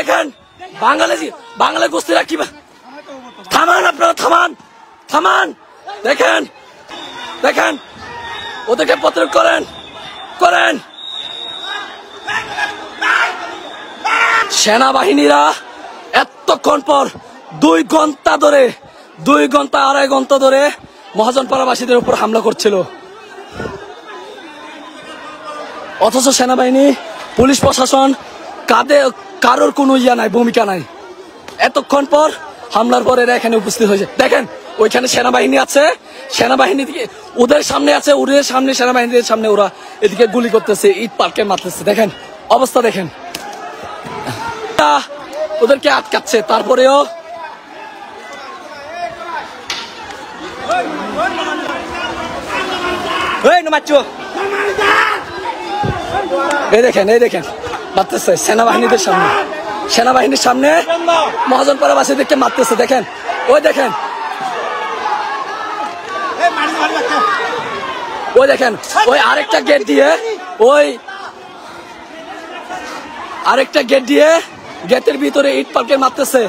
দেখেন বাঙালি গোষ্ঠীরা কি, থামান আপনারা, থামান থামান। দেখেন দেখেন ওদেরকে প্রতিরোধ করেন করেন। সেনাবাহিনীরা এতক্ষণ পর 2 ঘন্টা ধরে 2.5 ঘন্টা ধরে মহাজনপাড়াবাসীদের উপর হামলা করছিল, অথচ সেনাবাহিনী পুলিশ প্রশাসন কারোর কোনো নাই, ভূমিকা নাই। এতক্ষণ পর হামলার পর এরা এখানে উপস্থিত হয়েছে। দেখেন ওইখানে সেনাবাহিনী আছে, সেনাবাহিনী ওদের সামনে আছে, ওদের সামনে সেনাবাহিনীদের সামনে ওরা এদিকে গুলি করতেছে, ইট পার্কে মারতেছে। দেখেন অবস্থা, দেখেন ওদেরকে আটকাচ্ছে। তারপরেও এই দেখেন মারতেছে সেনাবাহিনীদের সামনে, সেনাবাহিনীর সামনে মহাজনপাড়াবাসীদেরকে মারতেছে। দেখেন ওই দেখেন ওই আরেকটা গেট দিয়ে গেটের ভিতরে ইট পার্কে মারতেছে।